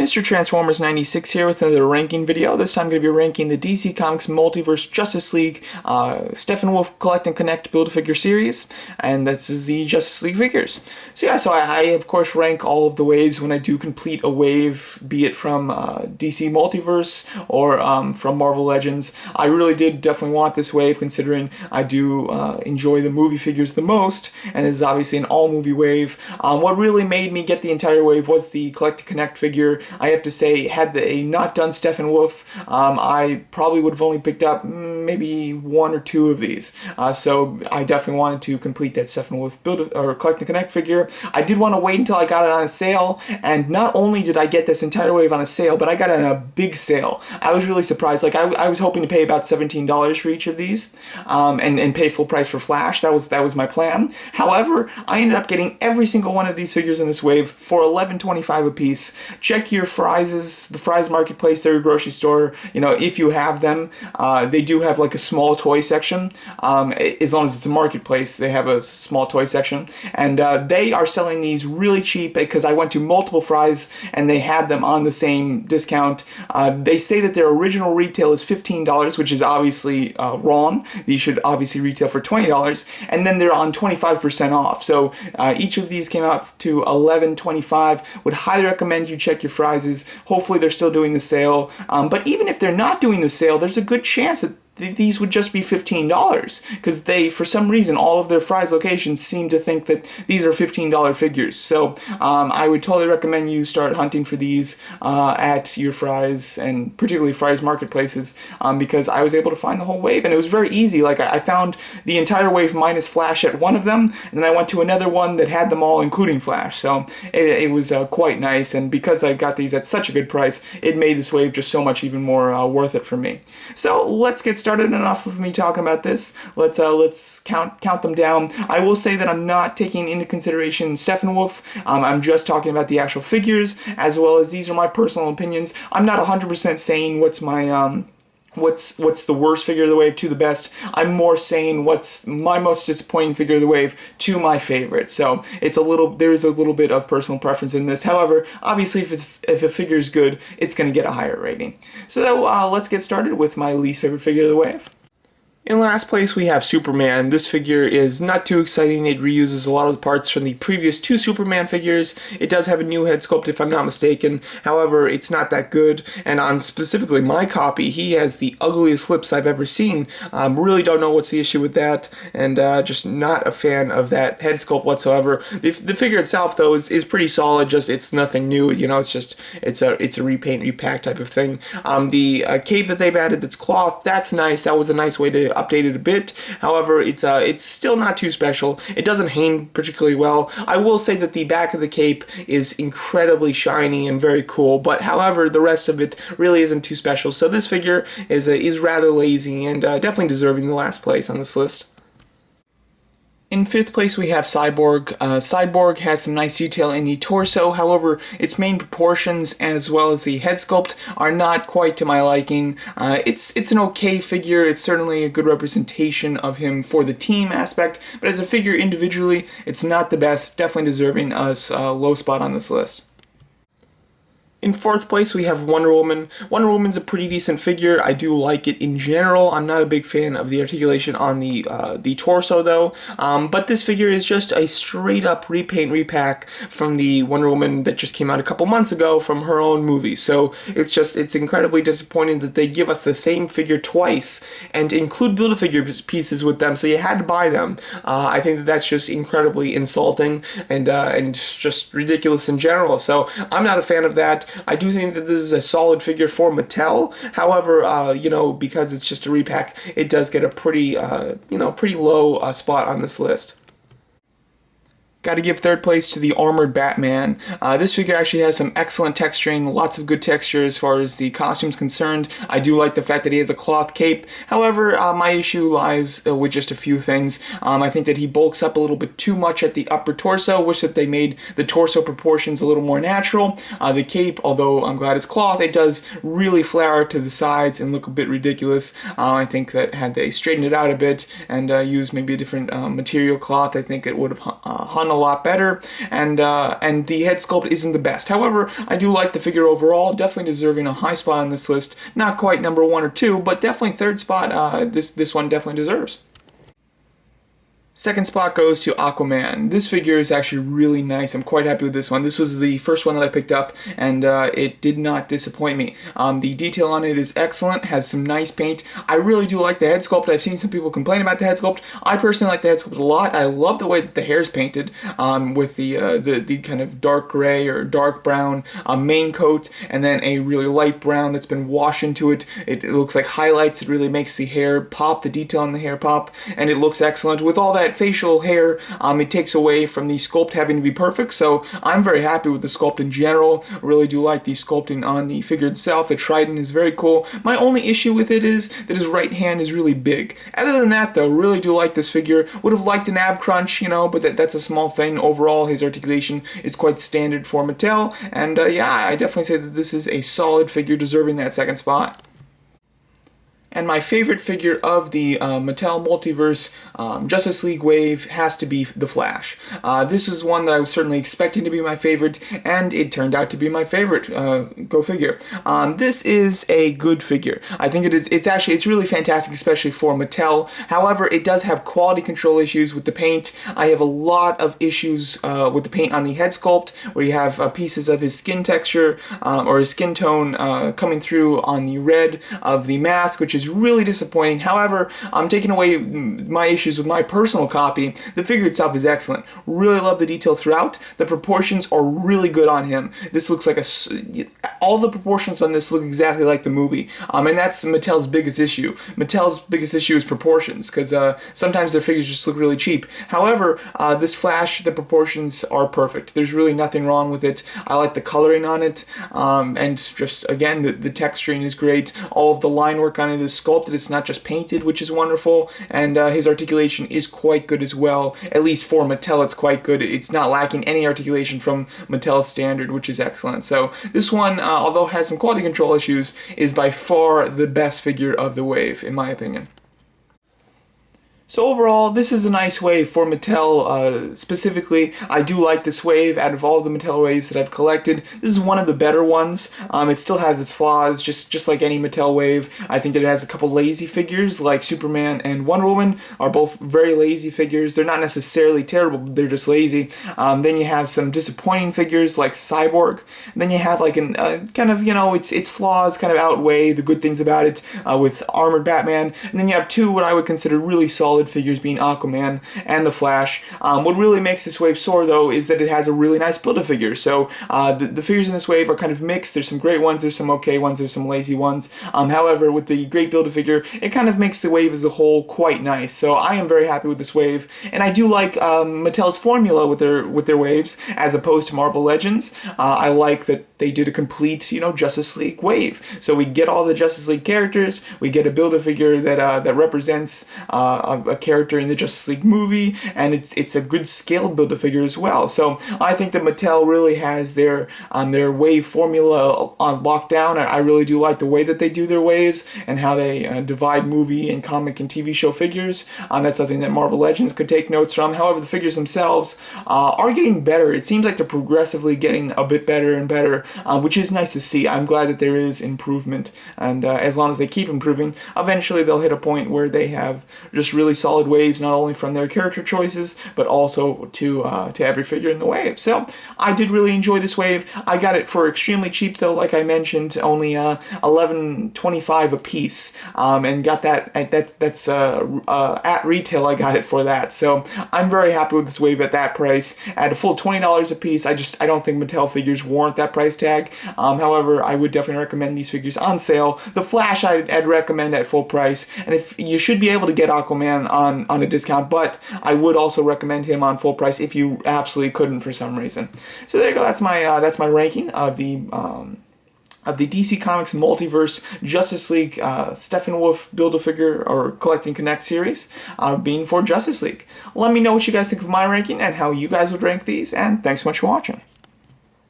Mr. Transformers 96 here with another ranking video. This time I'm going to be ranking the DC Comics Multiverse Justice League Steppenwolf Collect and Connect Build-A-Figure series, and this is the Justice League figures. So I of course rank all of the waves when I do complete a wave, be it from DC Multiverse or from Marvel Legends. I really did definitely want this wave considering I do enjoy the movie figures the most, and this is obviously an all-movie wave. What really made me get the entire wave was the Collect and Connect figure. I have to say, had they not done Steppenwolf, I probably would have only picked up maybe one or two of these. So I definitely wanted to complete that Steppenwolf build or Collect and Connect figure. I did want to wait until I got it on a sale, and not only did I get this entire wave on a sale, but I got it on a big sale. I was really surprised. Like I was hoping to pay about $17 for each of these, and pay full price for Flash. That was my plan. However, I ended up getting every single one of these figures in this wave for $11.25 a piece. Check your Fry's, the Fry's Marketplace, their grocery store, if you have them. They do have like a small toy section. As long as it's a marketplace, they have a small toy section. And they are selling these really cheap because I went to multiple Fry's and they had them on the same discount. They say that their original retail is $15, which is obviously wrong. These should obviously retail for $20. And then they're on 25% off. So each of these came out to $11.25. Would highly recommend you check your Fry's. Hopefully they're still doing the sale. But even if they're not doing the sale, there's a good chance that these would just be $15 because they, for some reason, all of their Fry's locations seem to think that these are $15 figures. So I would totally recommend you start hunting for these at your Fry's, and particularly Fry's marketplaces, because I was able to find the whole wave and it was very easy. Like I found the entire wave minus Flash at one of them, and then I went to another one that had them all including Flash. So it was quite nice, and because I got these at such a good price, it made this wave just so much even more worth it for me. So let's get started. Enough of me talking about this. Let's count them down. I will say that I'm not taking into consideration Steppenwolf. I'm just talking about the actual figures, as well as these are my personal opinions. I'm not 100% saying what's my what's the worst figure of the wave to the best. I'm more saying what's my most disappointing figure of the wave to my favorite. So there is a little bit of personal preference in this. However, obviously if a figure is good, it's going to get a higher rating. So let's get started with my least favorite figure of the wave. In last place, we have Superman. This figure is not too exciting. It reuses a lot of the parts from the previous two Superman figures. It does have a new head sculpt, if I'm not mistaken. However, it's not that good. And on specifically my copy, he has the ugliest lips I've ever seen. Really don't know what's the issue with that, and just not a fan of that head sculpt whatsoever. The figure itself, though, is pretty solid. Just it's nothing new. It's a repaint, repack type of thing. The cape that they've added that's cloth, that's nice. That was a nice way to update it a bit. However, it's still not too special. It doesn't hang particularly well. I will say that the back of the cape is incredibly shiny and very cool, but however, the rest of it really isn't too special. So this figure is rather lazy and definitely deserving the last place on this list. In fifth place, we have Cyborg. Cyborg has some nice detail in the torso, however, its main proportions as well as the head sculpt are not quite to my liking. It's an okay figure. It's certainly a good representation of him for the team aspect, but as a figure individually, it's not the best, definitely deserving a low spot on this list. In fourth place, we have Wonder Woman. Wonder Woman's a pretty decent figure. I do like it in general. I'm not a big fan of the articulation on the torso, though. But this figure is just a straight-up repaint, repack from the Wonder Woman that just came out a couple months ago from her own movie. So it's incredibly disappointing that they give us the same figure twice and include Build-A-Figure pieces with them, so you had to buy them. I think that's just incredibly insulting and just ridiculous in general. So I'm not a fan of that. I do think that this is a solid figure for Mattel. However, because it's just a repack, it does get a pretty low spot on this list. Got to give third place to the Armored Batman. This figure actually has some excellent texturing, lots of good texture as far as the costume's concerned. I do like the fact that he has a cloth cape. However, my issue lies with just a few things. I think that he bulks up a little bit too much at the upper torso. Wish that they made the torso proportions a little more natural. The cape, although I'm glad it's cloth, it does really flare out to the sides and look a bit ridiculous. I think that had they straightened it out a bit and used maybe a different material cloth, I think it would have hung done a lot better, and the head sculpt isn't the best. However, I do like the figure overall, definitely deserving a high spot on this list. Not quite number 1 or 2, but definitely third spot. This one definitely deserves. Second spot goes to Aquaman. This figure is actually really nice. I'm quite happy with this one. This was the first one that I picked up, and it did not disappoint me. The detail on it is excellent, has some nice paint. I really do like the head sculpt. I've seen some people complain about the head sculpt. I personally like the head sculpt a lot. I love the way that the hair is painted, with the kind of dark gray or dark brown main coat, and then a really light brown that's been washed into it. It looks like highlights. It really makes the hair pop, the detail on the hair pop, and it looks excellent. With all that facial hair, it takes away from the sculpt having to be perfect, so I'm very happy with the sculpt in general. I really do like the sculpting on the figure itself. The trident is very cool. My only issue with it is that his right hand is really big. Other than that, though, really do like this figure. Would have liked an ab crunch, but that's a small thing. Overall, his articulation is quite standard for Mattel, and yeah, I definitely say that this is a solid figure deserving that second spot. And my favorite figure of the Mattel Multiverse Justice League wave has to be the Flash. This was one that I was certainly expecting to be my favorite, and it turned out to be my favorite. Go figure. This is a good figure. I think it's really fantastic, especially for Mattel. However, it does have quality control issues with the paint. I have a lot of issues with the paint on the head sculpt, where you have pieces of his skin texture or his skin tone coming through on the red of the mask, which is really disappointing. However, I'm taking away my issues with my personal copy. The figure itself is excellent. Really love the detail throughout. The proportions are really good on him. This looks like all the proportions on this look exactly like the movie, and that's Mattel's biggest issue. Mattel's biggest issue is proportions, because sometimes their figures just look really cheap. However, this Flash, the proportions are perfect. There's really nothing wrong with it. I like the coloring on it, and just again, the texturing is great. All of the line work on it is sculpted. It's not just painted, which is wonderful, and his articulation is quite good as well. At least for Mattel, it's quite good. It's not lacking any articulation from Mattel's standard, which is excellent. So this one, although it has some quality control issues, is by far the best figure of the wave, in my opinion. So overall, this is a nice wave for Mattel specifically. I do like this wave. Out of all the Mattel waves that I've collected, this is one of the better ones. It still has its flaws, just like any Mattel wave. I think that it has a couple lazy figures, like Superman and Wonder Woman are both very lazy figures. They're not necessarily terrible, but they're just lazy. Then you have some disappointing figures like Cyborg. And then you have like an kind of, its flaws kind of outweigh the good things about it with Armored Batman. And then you have two what I would consider really solid figures, being Aquaman and the Flash. What really makes this wave soar, though, is that it has a really nice Build-A-Figure. So the figures in this wave are kind of mixed. There's some great ones, there's some okay ones, there's some lazy ones. However, with the great Build-A-Figure, it kind of makes the wave as a whole quite nice. So I am very happy with this wave, and I do like Mattel's formula with their waves as opposed to Marvel Legends. I like that they did a complete, Justice League wave. So we get all the Justice League characters, we get a Build-A-Figure that represents a character in the Justice League movie, and it's a good scaled Build-A-Figure as well. So I think that Mattel really has their wave formula on lockdown. I really do like the way that they do their waves and how they divide movie and comic and TV show figures. That's something that Marvel Legends could take notes from. However, the figures themselves are getting better. It seems like they're progressively getting a bit better and better, which is nice to see. I'm glad that there is improvement, and as long as they keep improving, eventually they'll hit a point where they have just really solid waves, not only from their character choices, but also to every figure in the wave. So I did really enjoy this wave. I got it for extremely cheap, though, like I mentioned, only $11.25 a piece, and got that at retail. I got it for that. So I'm very happy with this wave at that price. At a full $20 a piece, I don't think Mattel figures warrant that price tag. However, I would definitely recommend these figures on sale. The Flash I'd recommend at full price, and if you should be able to get Aquaman on a discount, but I would also recommend him on full price if you absolutely couldn't for some reason. So there you go. That's my ranking of the DC Comics Multiverse Justice League Steppenwolf Build-A-Figure or Collect and Connect series, being for Justice League. Let me know what you guys think of my ranking and how you guys would rank these, and thanks so much for watching.